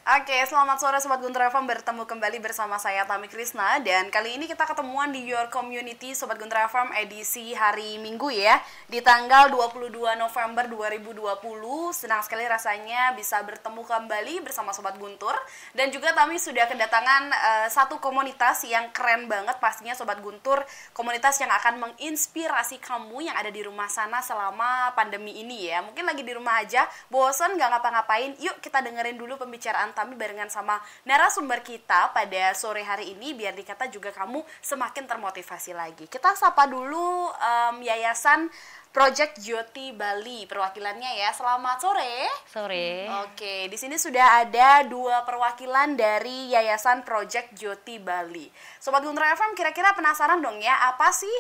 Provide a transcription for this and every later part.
Oke, selamat sore Sobat Guntur FM, bertemu kembali bersama saya Tami Krisna. Dan kali ini kita ketemuan di Your Community Sobat Guntur FM edisi hari Minggu ya, di tanggal 22 November 2020. Senang sekali rasanya bisa bertemu kembali bersama Sobat Guntur. Dan juga Tami sudah kedatangan satu komunitas yang keren banget pastinya Sobat Guntur. Komunitas yang akan menginspirasi kamu yang ada di rumah sana selama pandemi ini ya. Mungkin lagi di rumah aja, bosen gak ngapa-ngapain, yuk kita dengerin dulu pembicaraan Tami barengan sama narasumber kita pada sore hari ini, biar dikata juga kamu semakin termotivasi lagi. Kita sapa dulu Yayasan Project Jyoti Bali, perwakilannya ya. Selamat sore. Sore. Oke, di sini sudah ada dua perwakilan dari Yayasan Project Jyoti Bali. Sobat Guntur FM kira-kira penasaran dong ya, apa sih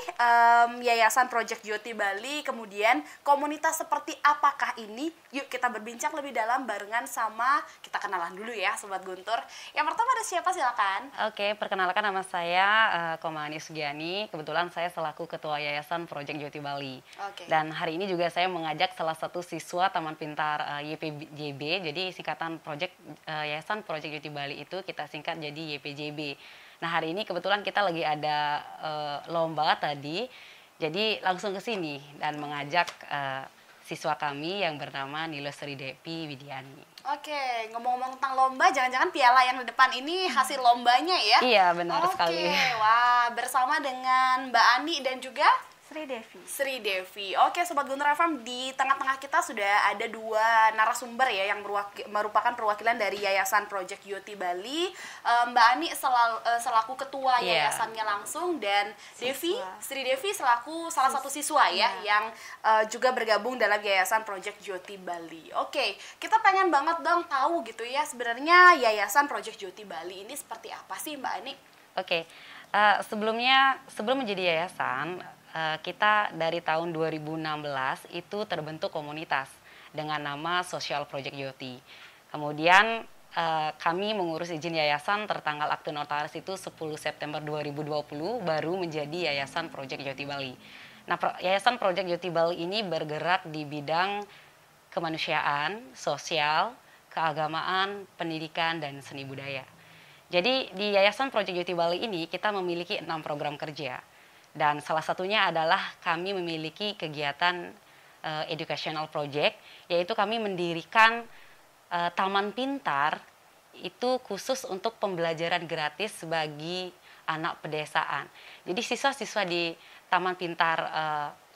Yayasan Project Jyoti Bali, kemudian komunitas seperti apakah ini? Yuk kita berbincang lebih dalam barengan sama, kita kenalan dulu ya Sobat Guntur. Yang pertama ada siapa, silakan. Oke, perkenalkan nama saya Komani Sugiani. Kebetulan saya selaku Ketua Yayasan Project Jyoti Bali. Oke. Dan hari ini juga saya mengajak salah satu siswa Taman Pintar YPJB, jadi singkatan Yayasan Project Jyoti Bali itu kita singkat jadi YPJB. Nah hari ini kebetulan kita lagi ada lomba tadi, jadi langsung ke sini dan mengajak siswa kami yang bernama Nilo Sri Devi Widiani. Oke, ngomong-ngomong tentang lomba, jangan-jangan piala yang di depan ini hasil lombanya ya? Iya, benar sekali. Oke, wah, bersama dengan Mbak Ani dan juga Sri Devi. Oke, Sobat Guntur FM, di tengah-tengah kita sudah ada dua narasumber ya yang merupakan perwakilan dari Yayasan Project Jyoti Bali. Mbak Ani selaku ketua yayasannya langsung, dan Sri Devi selaku salah satu siswa ya yang juga bergabung dalam Yayasan Project Jyoti Bali. Oke, kita pengen banget dong tahu gitu ya, sebenarnya Yayasan Project Jyoti Bali ini seperti apa sih Mbak Ani? Oke, sebelum menjadi yayasan, kita dari tahun 2016 itu terbentuk komunitas dengan nama Social Project Jyoti. Kemudian kami mengurus izin yayasan tertanggal akte notaris itu 10 September 2020 baru menjadi Yayasan Project Jyoti Bali. Nah, Yayasan Project Jyoti Bali ini bergerak di bidang kemanusiaan, sosial, keagamaan, pendidikan, dan seni budaya. Jadi di Yayasan Project Jyoti Bali ini kita memiliki 6 program kerja. Dan salah satunya adalah kami memiliki kegiatan educational project, yaitu kami mendirikan taman pintar itu khusus untuk pembelajaran gratis bagi anak pedesaan. Jadi siswa-siswa di taman pintar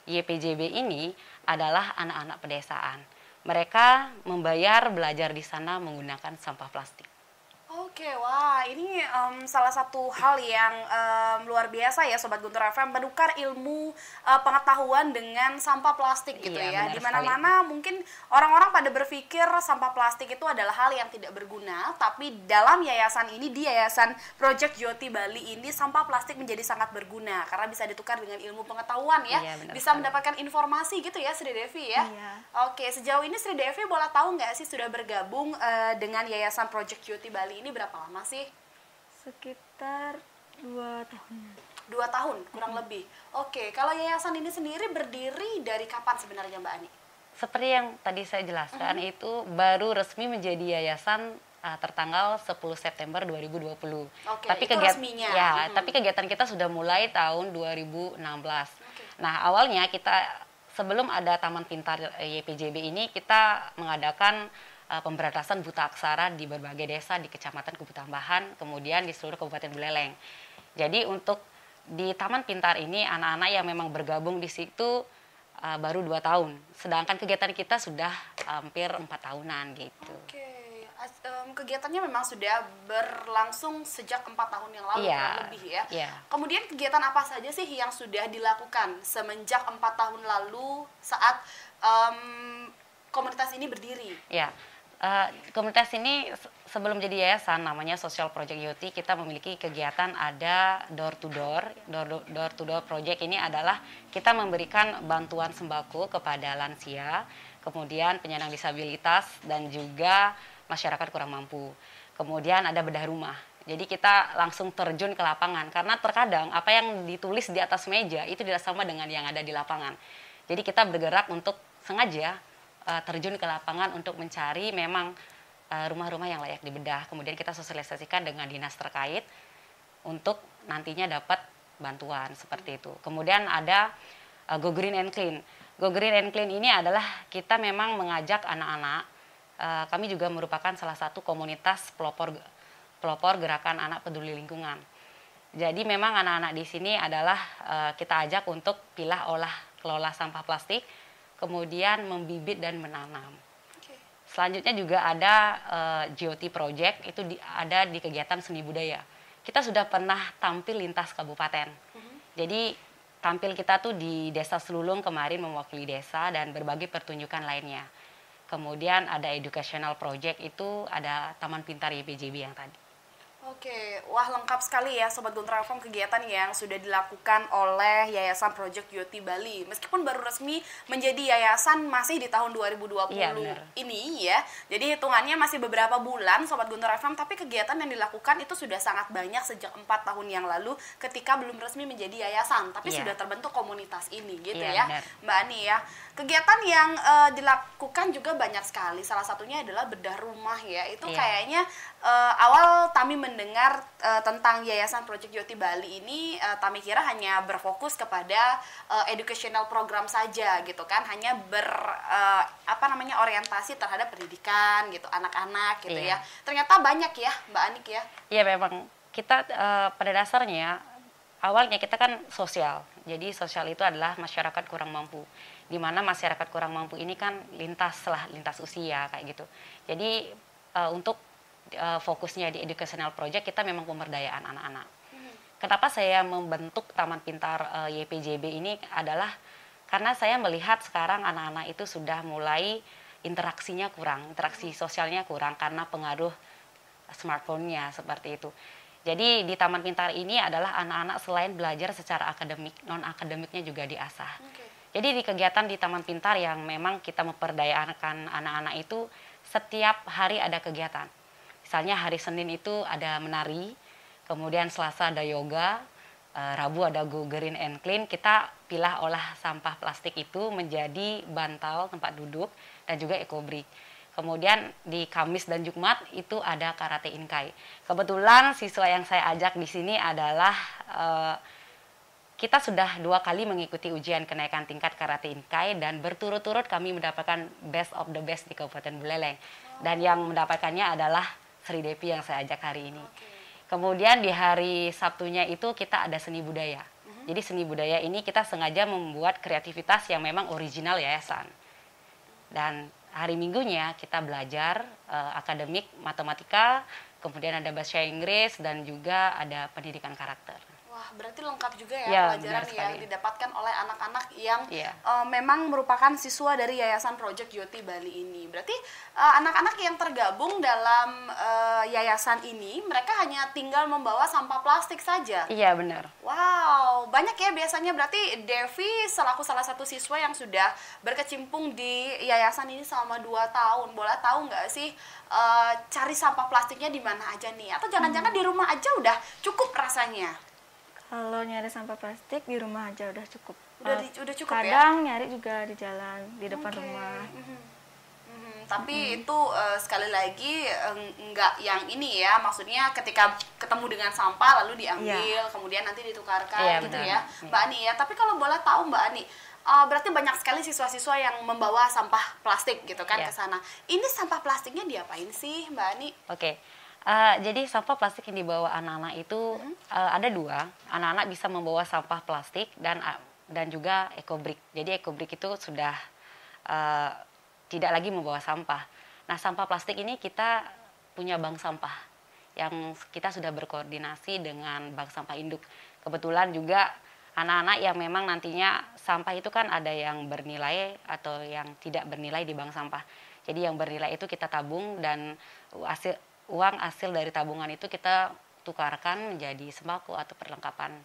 YPJB ini adalah anak-anak pedesaan. Mereka membayar belajar di sana menggunakan sampah plastik. Oke, wah ini salah satu hal yang luar biasa ya Sobat Guntur FM, menukar ilmu pengetahuan dengan sampah plastik gitu ya. Di mana-mana mungkin orang-orang pada berpikir sampah plastik itu adalah hal yang tidak berguna, tapi dalam yayasan ini, di Yayasan Project Jyoti Bali ini, sampah plastik menjadi sangat berguna karena bisa ditukar dengan ilmu pengetahuan ya. Bisa mendapatkan informasi gitu ya Sri Devi ya. Iya. Oke, sejauh ini Sri Devi boleh tahu nggak sih sudah bergabung dengan Yayasan Project Jyoti Bali ini berapa lama sih? Sekitar 2 tahun. 2 tahun kurang lebih. Oke, kalau yayasan ini sendiri berdiri dari kapan sebenarnya Mbak Ani? Seperti yang tadi saya jelaskan, itu baru resmi menjadi yayasan tertanggal 10 September 2020. Oke, tapi itu resminya. Ya, tapi kegiatan kita sudah mulai tahun 2016. Nah, awalnya kita sebelum ada Taman Pintar YPJB ini, kita mengadakan pemberantasan buta aksara di berbagai desa di Kecamatan Kubu Tambahan, kemudian di seluruh Kabupaten Buleleng. Jadi untuk di Taman Pintar ini, anak-anak yang memang bergabung di situ baru 2 tahun. Sedangkan kegiatan kita sudah hampir 4 tahunan gitu. Oke. Kegiatannya memang sudah berlangsung sejak 4 tahun yang lalu kurang lebih ya. Kemudian kegiatan apa saja sih yang sudah dilakukan semenjak 4 tahun lalu saat komunitas ini berdiri? Ya. Komunitas ini sebelum jadi yayasan namanya Social Project Jyoti, kita memiliki kegiatan ada door to door project. Ini adalah kita memberikan bantuan sembako kepada lansia, kemudian penyandang disabilitas dan juga masyarakat kurang mampu. Kemudian ada bedah rumah. Jadi kita langsung terjun ke lapangan karena terkadang apa yang ditulis di atas meja itu tidak sama dengan yang ada di lapangan. Jadi kita bergerak untuk sengaja terjun ke lapangan untuk mencari memang rumah-rumah yang layak dibedah. Kemudian kita sosialisasikan dengan dinas terkait untuk nantinya dapat bantuan seperti itu. Kemudian ada Go Green and Clean. Go Green and Clean ini adalah kita memang mengajak anak-anak. Kami juga merupakan salah satu komunitas pelopor gerakan anak peduli lingkungan. Jadi memang anak-anak di sini adalah kita ajak untuk pilah, olah, kelola sampah plastik, kemudian membibit dan menanam. Selanjutnya juga ada GOT Project, itu ada di kegiatan seni budaya. Kita sudah pernah tampil lintas kabupaten. Jadi tampil kita tuh di Desa Selulung kemarin mewakili desa dan berbagai pertunjukan lainnya. Kemudian ada Educational Project, itu ada Taman Pintar YPJB yang tadi. Oke, wah lengkap sekali ya Sobat Guntra FM kegiatan yang sudah dilakukan oleh Yayasan Project Yoti Bali. Meskipun baru resmi menjadi yayasan masih di tahun 2020 ini ya. Jadi hitungannya masih beberapa bulan Sobat Guntra FM, tapi kegiatan yang dilakukan itu sudah sangat banyak sejak 4 tahun yang lalu ketika belum resmi menjadi yayasan, tapi sudah terbentuk komunitas ini gitu ya. Benar. Mbak Ani ya. Kegiatan yang dilakukan juga banyak sekali. Salah satunya adalah bedah rumah ya. Itu kayaknya awal Tami mendengar tentang Yayasan Project Yoti Bali ini, Tami kira hanya berfokus kepada educational program saja gitu kan, hanya orientasi terhadap pendidikan gitu, anak-anak gitu ya. Ternyata banyak ya Mbak Anik ya. Iya memang kita pada dasarnya awalnya kita kan sosial. Jadi sosial itu adalah masyarakat kurang mampu. Di mana masyarakat kurang mampu ini kan lintas usia kayak gitu. Jadi untuk fokusnya di educational project kita memang pemberdayaan anak-anak. Kenapa saya membentuk Taman Pintar YPJB ini adalah karena saya melihat sekarang anak-anak itu sudah mulai interaksinya kurang, interaksi sosialnya kurang karena pengaruh smartphone-nya seperti itu. Jadi di Taman Pintar ini adalah anak-anak selain belajar secara akademik, non-akademiknya juga diasah. Jadi di kegiatan di Taman Pintar yang memang kita memperdayakan anak-anak itu setiap hari ada kegiatan. Misalnya hari Senin itu ada menari, kemudian Selasa ada yoga, Rabu ada Go Green and Clean. Kita pilah olah sampah plastik itu menjadi bantal tempat duduk dan juga ekobrik. Kemudian di Kamis dan Jumat itu ada karate inkai. Kebetulan siswa yang saya ajak di sini adalah kita sudah 2 kali mengikuti ujian kenaikan tingkat karate inkai dan berturut-turut kami mendapatkan best of the best di Kabupaten Buleleng. Dan yang mendapatkannya adalah Sri Devi yang saya ajak hari ini. Kemudian di hari Sabtunya itu kita ada seni budaya. Jadi seni budaya ini kita sengaja membuat kreativitas yang memang original yayasan. Dan hari Minggunya kita belajar akademik matematika, kemudian ada bahasa Inggris dan juga ada pendidikan karakter. Wah, berarti lengkap juga ya pelajaran yang didapatkan oleh anak-anak yang memang merupakan siswa dari Yayasan Project Yoti Bali ini. Berarti anak-anak yang tergabung dalam yayasan ini, mereka hanya tinggal membawa sampah plastik saja? Iya, benar. Wow, banyak ya biasanya. Berarti Devi selaku salah satu siswa yang sudah berkecimpung di yayasan ini selama 2 tahun. Boleh tahu nggak sih cari sampah plastiknya di mana aja nih? Atau jangan-jangan di rumah aja udah cukup rasanya? Kalau nyari sampah plastik di rumah aja udah cukup. Udah cukup ya? Kadang nyari juga di jalan, di depan rumah. Tapi itu sekali lagi enggak yang ini ya, maksudnya ketika ketemu dengan sampah lalu diambil, kemudian nanti ditukarkan gitu ya, Mbak Ani ya. Tapi kalau boleh tahu Mbak Ani, berarti banyak sekali siswa-siswa yang membawa sampah plastik gitu kan ke sana. Ini sampah plastiknya diapain sih Mbak Ani? Jadi sampah plastik yang dibawa anak-anak itu ada 2. Anak-anak bisa membawa sampah plastik dan juga ekobrik. Jadi ekobrik itu sudah tidak lagi membawa sampah. Nah, sampah plastik ini kita punya bank sampah yang kita sudah berkoordinasi dengan bank sampah induk. Kebetulan juga anak-anak yang memang nantinya sampah itu kan ada yang bernilai atau yang tidak bernilai di bank sampah. Jadi yang bernilai itu kita tabung dan uang hasil dari tabungan itu kita tukarkan menjadi sembako atau perlengkapan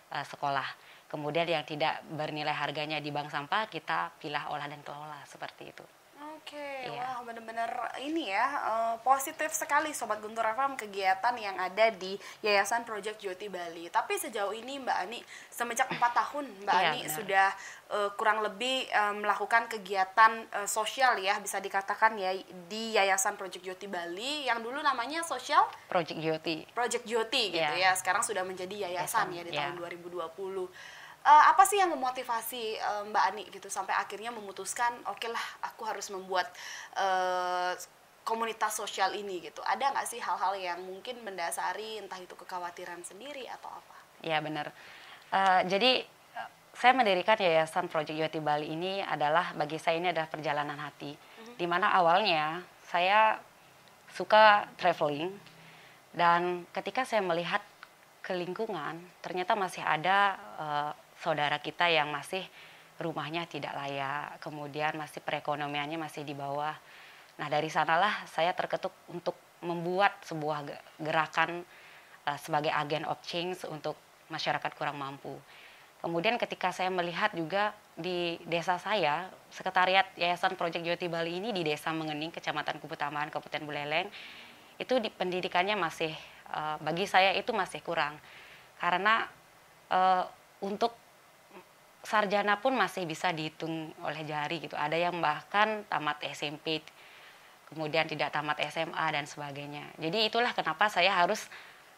sekolah. Kemudian yang tidak bernilai harganya di bank sampah kita pilah, olah dan kelola seperti itu. Oke, Iya. wah bener-bener ini ya, positif sekali Sobat Guntur FM kegiatan yang ada di Yayasan Project Joti Bali. Tapi sejauh ini Mbak Ani, semenjak 4 tahun Mbak Iya, Ani benar. sudah kurang lebih melakukan kegiatan sosial ya, bisa dikatakan ya, di Yayasan Project Joti Bali yang dulu namanya Sosial Project Joti. Project Joti gitu Iya. ya, sekarang sudah menjadi yayasan ya di Iya. tahun 2020. Apa sih yang memotivasi Mbak Ani gitu sampai akhirnya memutuskan oke lah aku harus membuat eh, komunitas sosial ini gitu? Ada nggak sih hal-hal yang mungkin mendasari entah itu kekhawatiran sendiri atau apa? Ya benar. Jadi saya mendirikan Yayasan Project Joti Bali ini adalah bagi saya ini adalah perjalanan hati. Di mana awalnya saya suka traveling dan ketika saya melihat ke lingkungan ternyata masih ada saudara kita yang masih rumahnya tidak layak, kemudian masih perekonomiannya masih di bawah. Nah dari sanalah saya terketuk untuk membuat sebuah gerakan sebagai agen of change untuk masyarakat kurang mampu. Kemudian ketika saya melihat juga di desa saya, Sekretariat Yayasan Project Joti Bali ini di Desa Mengening, Kecamatan Kuputamaan, Kabupaten Buleleng, itu pendidikannya masih, bagi saya itu masih kurang. Karena untuk sarjana pun masih bisa dihitung oleh jari gitu. Ada yang bahkan tamat SMP, kemudian tidak tamat SMA dan sebagainya. Jadi itulah kenapa saya harus,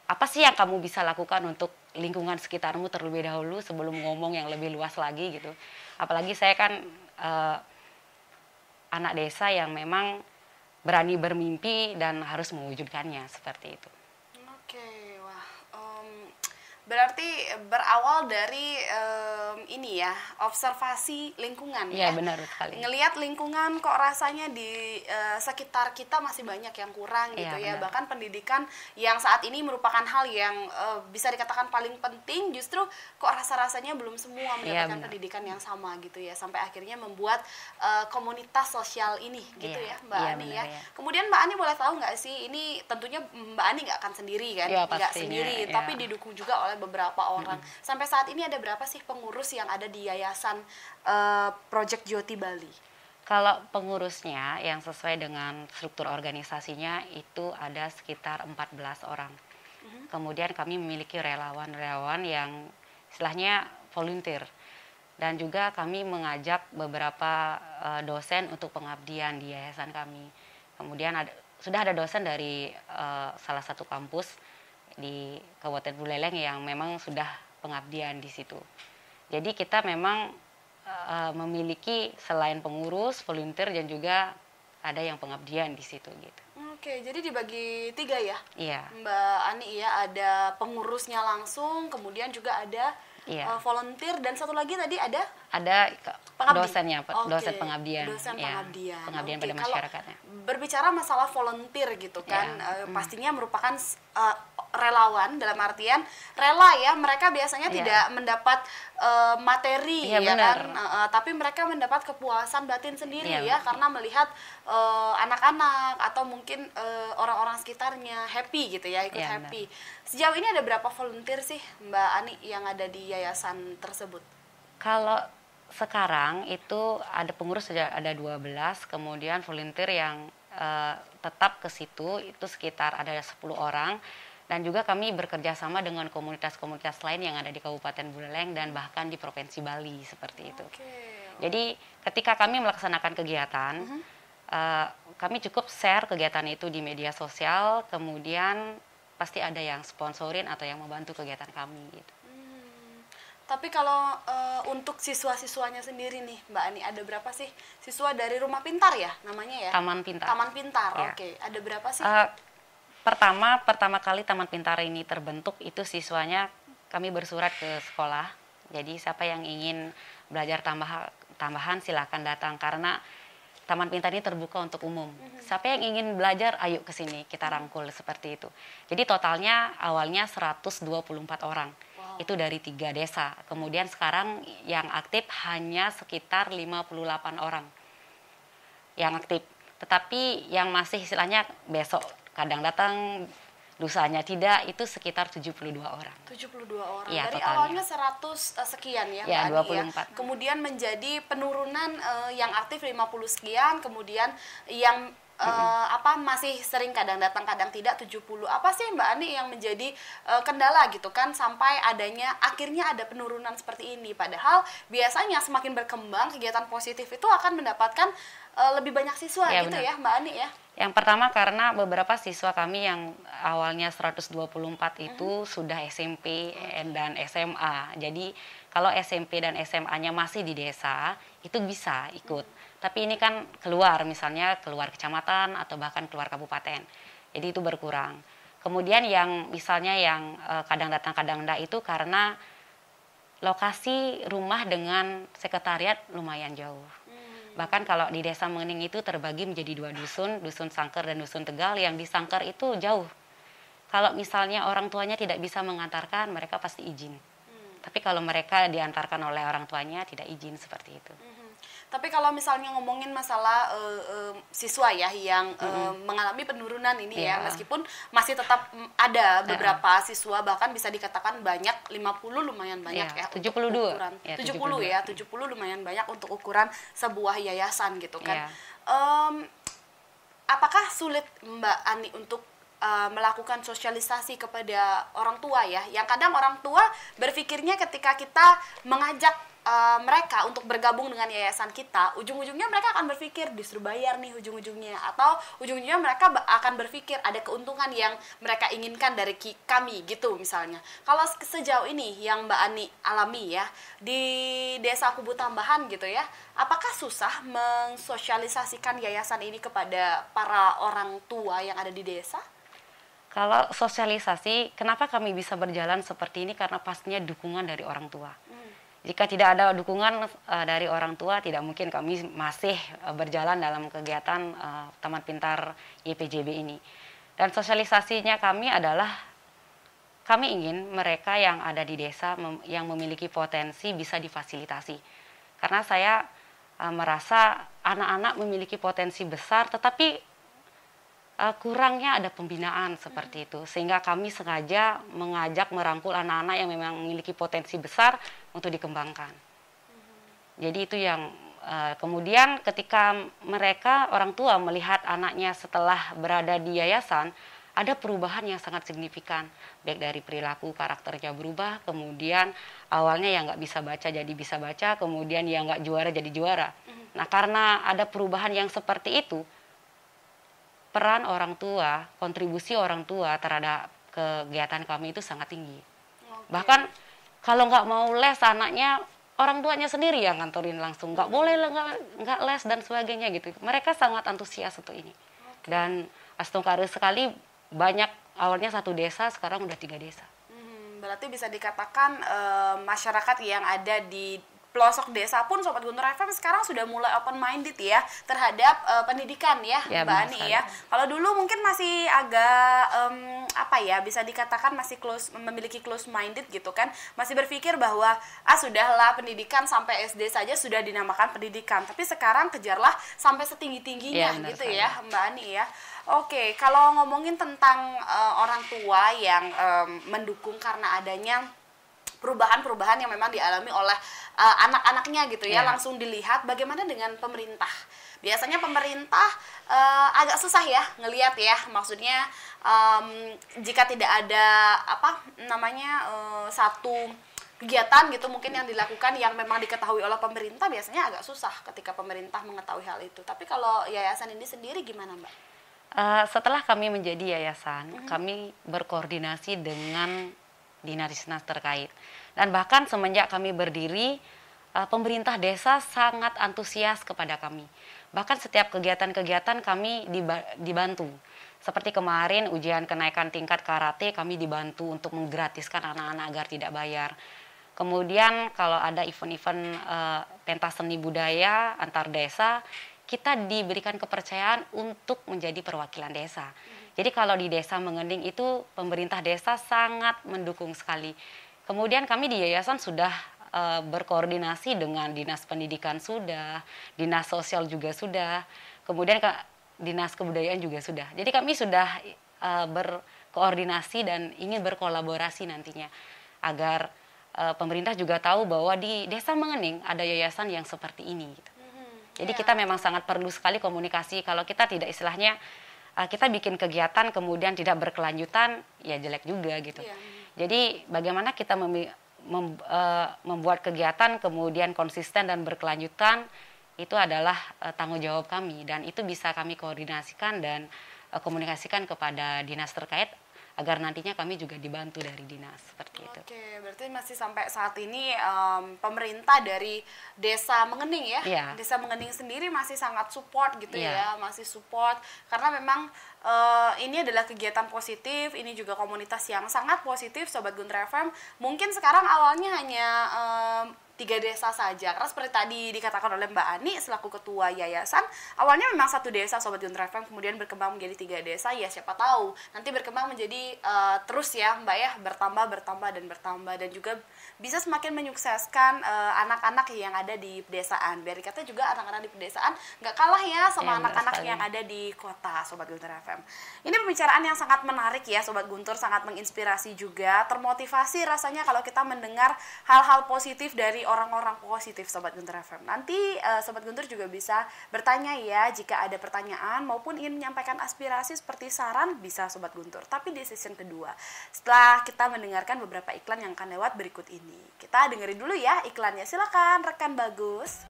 apa sih yang kamu bisa lakukan untuk lingkungan sekitarmu terlebih dahulu sebelum ngomong yang lebih luas lagi gitu. Apalagi saya kan anak desa yang memang berani bermimpi dan harus mewujudkannya seperti itu. Oke, wah, berarti berawal dari ini ya, observasi lingkungan Iya ya. benar sekali. Ngelihat lingkungan kok rasanya di sekitar kita masih banyak yang kurang gitu ya. Iya, benar. Bahkan pendidikan yang saat ini merupakan hal yang bisa dikatakan paling penting, justru kok rasa-rasanya belum semua Iya, mendapatkan benar. pendidikan yang sama gitu ya. Sampai akhirnya membuat komunitas sosial ini gitu Iya, ya Mbak iya, Ani benar, ya. ya. Kemudian Mbak Ani boleh tahu nggak sih, ini tentunya Mbak Ani nggak akan sendiri kan? Iya, Nggak pastinya, sendiri, ya. tapi didukung juga oleh beberapa orang. Sampai saat ini ada berapa sih pengurus yang ada di Yayasan Project Joti Bali? Kalau pengurusnya yang sesuai dengan struktur organisasinya itu ada sekitar 14 orang. Kemudian kami memiliki relawan-relawan yang istilahnya volunteer. Dan juga kami mengajak beberapa dosen untuk pengabdian di yayasan kami. Kemudian sudah ada dosen dari salah satu kampus di Kabupaten Buleleng yang memang sudah pengabdian di situ. Jadi kita memang memiliki selain pengurus, volunteer dan juga ada yang pengabdian di situ gitu. Oke, jadi dibagi 3 ya? Iya. Mbak Ani ya, ada pengurusnya langsung, kemudian juga ada Iya. volunteer, dan satu lagi tadi ada Ada pengabdi. dosennya, Oke, dosen pengabdian. Dosen ya, pengabdian. pengabdian Oke, pada kalau masyarakatnya. berbicara masalah volunteer gitu kan, Ya. pastinya merupakan relawan, dalam artian rela ya, mereka biasanya Ya. tidak mendapat materi Ya, ya benar. kan, tapi mereka mendapat kepuasan batin sendiri Ya. ya, karena melihat anak-anak atau mungkin orang-orang sekitarnya happy gitu ya, ikut Ya, happy. Sejauh ini ada berapa volunteer sih Mbak Ani yang ada di yayasan tersebut? Kalau sekarang itu ada pengurus sudah ada 12, kemudian volunteer yang tetap ke situ itu sekitar ada 10 orang, dan juga kami bekerja sama dengan komunitas-komunitas lain yang ada di Kabupaten Buleleng dan bahkan di Provinsi Bali seperti itu. Oke. Jadi ketika kami melaksanakan kegiatan, kami cukup share kegiatan itu di media sosial, kemudian pasti ada yang sponsorin atau yang membantu kegiatan kami gitu. Tapi kalau untuk siswa-siswanya sendiri nih, Mbak Ani, ada berapa sih siswa dari Rumah Pintar ya namanya ya? Taman Pintar. Taman Pintar, Ya. oke. Ada berapa sih? Pertama kali Taman Pintar ini terbentuk itu siswanya kami bersurat ke sekolah. Jadi siapa yang ingin belajar tambahan silakan datang, karena Taman Pintar ini terbuka untuk umum. Siapa yang ingin belajar, ayo ke sini, kita rangkul seperti itu. Jadi totalnya awalnya 124 orang. Wow. Itu dari 3 desa. Kemudian sekarang yang aktif hanya sekitar 58 orang yang aktif. Tetapi yang masih istilahnya besok kadang datang, dusanya tidak, itu sekitar 72 orang. 72 orang. Ya, Dari totalnya. awalnya 100 sekian ya, Ya, Mbak Ani 24. Kemudian menjadi penurunan yang aktif 50 sekian, kemudian yang masih sering kadang datang kadang tidak 70. Apa sih Mbak Ani yang menjadi kendala gitu kan sampai akhirnya ada penurunan seperti ini, padahal biasanya semakin berkembang kegiatan positif itu akan mendapatkan lebih banyak siswa Ya, gitu benar. ya Mbak Ani ya. Yang pertama karena beberapa siswa kami yang awalnya 124 itu sudah SMP dan SMA. Jadi kalau SMP dan SMA-nya masih di desa, itu bisa ikut. Tapi ini kan misalnya keluar kecamatan atau bahkan keluar kabupaten. Jadi itu berkurang. Kemudian yang misalnya yang kadang datang kadang enggak itu karena lokasi rumah dengan sekretariat lumayan jauh. Bahkan kalau di desa Mengening itu terbagi menjadi 2 dusun, dusun Sangker dan dusun Tegal. Yang di Sangker itu jauh. Kalau misalnya orang tuanya tidak bisa mengantarkan, mereka pasti izin. Tapi kalau mereka diantarkan oleh orang tuanya, tidak izin seperti itu. Tapi kalau misalnya ngomongin masalah siswa ya yang mengalami penurunan ini ya, meskipun masih tetap ada beberapa siswa, bahkan bisa dikatakan banyak, 50 lumayan banyak ya. 72. Ukuran, Ya, 70 ya, 70 lumayan banyak untuk ukuran sebuah yayasan gitu kan. Apakah sulit Mbak Ani untuk melakukan sosialisasi kepada orang tua ya? Yang kadang orang tua berpikirnya ketika kita mengajak mereka untuk bergabung dengan yayasan kita, ujung-ujungnya mereka akan berpikir disuruh bayar nih ujung-ujungnya, atau ujung-ujungnya mereka akan berpikir ada keuntungan yang mereka inginkan dari kami gitu misalnya. Kalau sejauh ini yang Mbak Ani alami ya di Desa Kubu Tambahan gitu ya, apakah susah mensosialisasikan yayasan ini kepada para orang tua yang ada di desa? Kalau sosialisasi, kenapa kami bisa berjalan seperti ini? Karena pastinya dukungan dari orang tua. Jika tidak ada dukungan dari orang tua, tidak mungkin kami masih berjalan dalam kegiatan Taman Pintar YPJB ini. Dan sosialisasinya kami adalah, kami ingin mereka yang ada di desa, yang memiliki potensi bisa difasilitasi. Karena saya merasa anak-anak memiliki potensi besar, tetapi kurangnya ada pembinaan seperti itu, sehingga kami sengaja mengajak merangkul anak-anak yang memang memiliki potensi besar untuk dikembangkan. Jadi itu yang kemudian ketika mereka orang tua melihat anaknya setelah berada di yayasan, ada perubahan yang sangat signifikan, baik dari perilaku, karakternya berubah, kemudian awalnya yang nggak bisa baca jadi bisa baca, kemudian yang nggak juara jadi juara. Nah, karena ada perubahan yang seperti itu, peran orang tua, kontribusi orang tua terhadap kegiatan kami itu sangat tinggi. Bahkan kalau nggak mau les anaknya, orang tuanya sendiri yang ngantorin langsung, nggak boleh nggak les dan sebagainya gitu. Mereka sangat antusias untuk ini. Dan astungkari sekali, banyak awalnya 1 desa, sekarang udah 3 desa. Berarti bisa dikatakan masyarakat yang ada di pelosok desa pun Sobat Guntur FM sekarang sudah mulai open minded ya terhadap pendidikan ya, Mbak Ani ya. Kalau dulu mungkin masih agak bisa dikatakan masih memiliki close minded gitu kan, masih berpikir bahwa sudahlah pendidikan sampai SD saja sudah dinamakan pendidikan, tapi sekarang kejarlah sampai setinggi-tingginya gitu ya Mbak Ani ya. Oke, kalau ngomongin tentang orang tua yang mendukung karena adanya perubahan-perubahan yang memang dialami oleh anak-anaknya gitu ya, langsung dilihat. Bagaimana dengan pemerintah? Biasanya pemerintah agak susah ya ngelihat ya, maksudnya jika tidak ada satu kegiatan gitu mungkin yang dilakukan yang memang diketahui oleh pemerintah, biasanya agak susah ketika pemerintah mengetahui hal itu. Tapi kalau yayasan ini sendiri gimana Mbak? Setelah kami menjadi yayasan, kami berkoordinasi dengan dinas-dinas terkait. Dan bahkan semenjak kami berdiri, pemerintah desa sangat antusias kepada kami. Bahkan setiap kegiatan-kegiatan kami dibantu. Seperti kemarin ujian kenaikan tingkat karate, kami dibantu untuk menggratiskan anak-anak agar tidak bayar. Kemudian kalau ada event-event pentas seni budaya antar desa, kita diberikan kepercayaan untuk menjadi perwakilan desa. Jadi kalau di Desa Mengening itu pemerintah desa sangat mendukung sekali. Kemudian kami di yayasan sudah berkoordinasi dengan dinas pendidikan sudah, dinas sosial juga sudah, kemudian dinas kebudayaan juga sudah. Jadi kami sudah koordinasi dan ingin berkolaborasi nantinya agar pemerintah juga tahu bahwa di Desa Mengening ada yayasan yang seperti ini gitu. Jadi kita memang sangat perlu sekali komunikasi. Kalau kita tidak istilahnya kita bikin kegiatan kemudian tidak berkelanjutan, ya jelek juga gitu. Jadi bagaimana kita membuat kegiatan kemudian konsisten dan berkelanjutan, itu adalah tanggung jawab kami dan itu bisa kami koordinasikan dan komunikasikan kepada dinas terkait agar nantinya kami juga dibantu dari dinas seperti itu. Oke, berarti masih sampai saat ini pemerintah dari Desa Mengening ya, Desa Mengening sendiri masih sangat support gitu ya, masih support karena memang ini adalah kegiatan positif, ini juga komunitas yang sangat positif Sobat Guntur FM. Mungkin sekarang awalnya hanya 3 desa saja, karena seperti tadi dikatakan oleh Mbak Ani selaku ketua yayasan, awalnya memang 1 desa Sobat Guntur FM, kemudian berkembang menjadi 3 desa, ya siapa tahu nanti berkembang menjadi terus ya Mbak ya, bertambah dan juga bisa semakin menyukseskan anak-anak yang ada di pedesaan. Biar dikata juga anak-anak di pedesaan nggak kalah ya sama anak-anak yang ada di kota Sobat Guntur FM. Ini pembicaraan yang sangat menarik ya Sobat Guntur, sangat menginspirasi juga, termotivasi rasanya kalau kita mendengar hal-hal positif dari orang-orang positif Sobat Guntur FM. Nanti Sobat Guntur juga bisa bertanya ya jika ada pertanyaan maupun ingin menyampaikan aspirasi seperti saran, bisa Sobat Guntur. Tapi di season kedua, setelah kita mendengarkan beberapa iklan yang akan lewat berikut ini, kita dengerin dulu ya iklannya. Silakan rekan Bagus.